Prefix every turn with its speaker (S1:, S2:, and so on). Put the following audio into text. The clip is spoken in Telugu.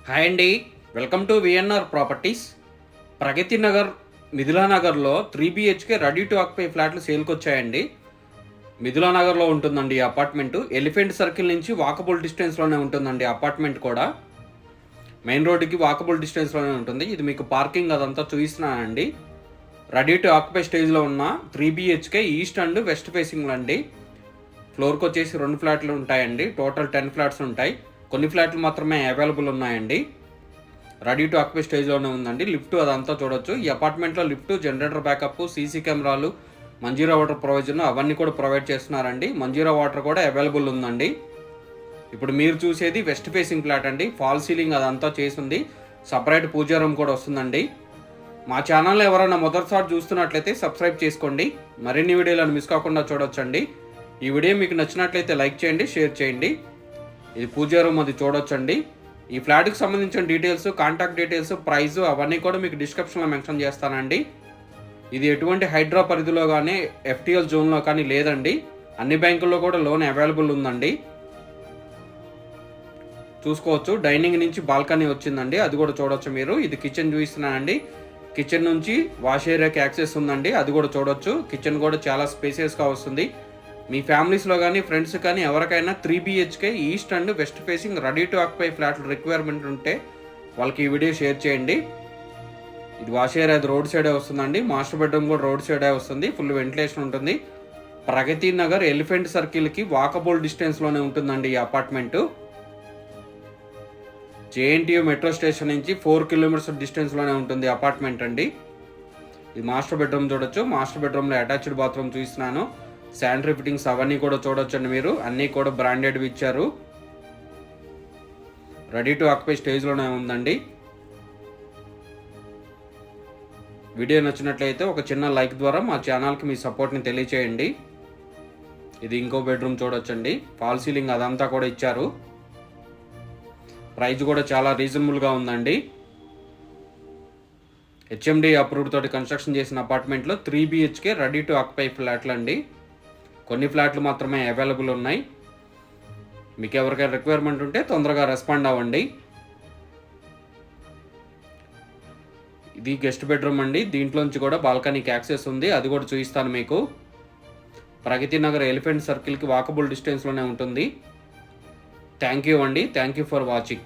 S1: హాయ్ అండి, welcome to VNR properties. Pragathi Nagar, Mithila నగర్లో 3 BHK రెడీ టు ఆక్యుపై ఫ్లాట్లు సేల్కి వచ్చాయండి. మిథిలా నగర్లో ఉంటుందండి ఈ అపార్ట్మెంటు. ఎలిఫెంట్ సర్కిల్ నుంచి వాకబుల్ డిస్టెన్స్లోనే ఉంటుందండి అపార్ట్మెంట్ కూడా. మెయిన్ రోడ్డుకి వాకబుల్ డిస్టెన్స్లోనే ఉంటుంది. ఇది మీకు పార్కింగ్ అదంతా చూపిస్తున్నానండి. రెడీ టు ఆక్యుపై స్టేజ్లో ఉన్న 3 BHK ఈస్ట్ అండ్ వెస్ట్ ఫేసింగ్లో అండి. ఫ్లోర్కి వచ్చేసి 2 ఫ్లాట్లు ఉంటాయండి. టోటల్ 10 ఫ్లాట్స్ ఉంటాయి. కొన్ని ఫ్లాట్లు మాత్రమే అవైలబుల్ ఉన్నాయండి. రెడీ టు ఆక్యుపై స్టేజ్లోనే ఉందండి. లిఫ్ట్ అదంతా చూడొచ్చు. ఈ అపార్ట్మెంట్లో లిఫ్ట్, జనరేటర్ బ్యాకప్, సీసీ కెమెరాలు, మంజీరా వాటర్ ప్రొవిజన్ అవన్నీ కూడా ప్రొవైడ్ చేస్తున్నారండి. మంజీరా వాటర్ కూడా అవైలబుల్ ఉందండి. ఇప్పుడు మీరు చూసేది వెస్ట్ ఫేసింగ్ ఫ్లాట్ అండి. ఫాల్ సీలింగ్ అదంతా చేసింది. సపరేట్ పూజా రూమ్ కూడా వస్తుందండి. మా ఛానల్ ఎవరైనా మొదటిసారి చూస్తున్నట్లయితే సబ్స్క్రైబ్ చేసుకోండి. మరిన్ని వీడియోలను మిస్ కాకుండా చూడొచ్చండి. ఈ వీడియో మీకు నచ్చినట్లయితే లైక్ చేయండి, షేర్ చేయండి. ఇది పూజా రూమ్, అది చూడొచ్చండి. ఈ ఫ్లాట్కి సంబంధించిన డీటెయిల్స్, కాంటాక్ట్ డీటెయిల్స్, ప్రైస్ అవన్నీ కూడా మీకు డిస్క్రిప్షన్లో మెన్షన్ చేస్తానండి. ఇది ఎటువంటి హైడ్రా పరిధిలో కానీ FTL జోన్లో కానీ లేదండి. అన్ని బ్యాంకుల్లో కూడా లోన్ అవైలబుల్ ఉందండి. చూసుకోవచ్చు. డైనింగ్ నుంచి బాల్కనీ వచ్చిందండి, అది కూడా చూడొచ్చు మీరు. ఇది కిచెన్ చూపిస్తున్నానండి. కిచెన్ నుంచి వాష్ ఏరియాకి యాక్సెస్ ఉందండి, అది కూడా చూడొచ్చు. కిచెన్ కూడా చాలా స్పేసియస్గా వస్తుంది. మీ ఫ్యామిలీస్లో కానీ ఫ్రెండ్స్ కానీ ఎవరికైనా 3 BHK east and west facing ready to occupy ఫ్లాట్లు రిక్వైర్మెంట్ ఉంటే వాళ్ళకి ఈ వీడియో షేర్ చేయండి. ఇది వాష్ ఏరియా, అది రోడ్ సైడే వస్తుందండి. మాస్టర్ బెడ్రూమ్ కూడా రోడ్ సైడే వస్తుంది. ఫుల్ వెంటిలేషన్ ఉంటుంది. ప్రగతి నగర్ ఎలిఫెంట్ సర్కిల్కి వాకబుల్ డిస్టెన్స్లోనే ఉంటుందండి ఈ అపార్ట్మెంటు. JNTU మెట్రో స్టేషన్ నుంచి 4 కిలోమీటర్స్ డిస్టెన్స్లోనే ఉంటుంది అపార్ట్మెంట్ అండి. ఇది మాస్టర్ బెడ్రూమ్ చూడొచ్చు. మాస్టర్ బెడ్రూమ్లో అటాచ్డ్ బాత్రూమ్ చూపిస్తున్నాను. శానిటరీ ఫిట్టింగ్స్ అవన్నీ కూడా చూడొచ్చండి మీరు. అన్నీ కూడా బ్రాండెడ్వి ఇచ్చారు. రెడీ టు ఆక్యుపై స్టేజ్లోనే ఉందండి. వీడియో నచ్చినట్లయితే ఒక చిన్న లైక్ ద్వారా మా ఛానల్కి మీ సపోర్ట్ని తెలియచేయండి. ఇది ఇంకో బెడ్రూమ్ చూడొచ్చండి. ఫాల్ సీలింగ్ అదంతా కూడా ఇచ్చారు. ప్రైస్ కూడా చాలా రీజనబుల్గా ఉందండి. HMD అప్రూవ్డ్ తోటి కన్స్ట్రక్షన్ చేసిన అపార్ట్మెంట్లో 3 BHK రెడీ టు ఆక్యుపై ఫ్లాట్లు అండి. కొన్ని ఫ్లాట్లు మాత్రమే అవైలబుల్ ఉన్నాయి. మీకు ఎవరికైనా రిక్వైర్మెంట్ ఉంటే తొందరగా రెస్పాండ్ అవ్వండి. ఇది గెస్ట్ బెడ్రూమ్ అండి. దీంట్లోంచి కూడా బాల్కనీకి యాక్సెస్ ఉంది, అది కూడా చూపిస్తాను మీకు. ప్రగతి నగర్ ఎలిఫెంట్ సర్కిల్కి వాకబుల్ డిస్టెన్స్లోనే ఉంటుంది. థ్యాంక్ యూ అండి. Thank you for watching.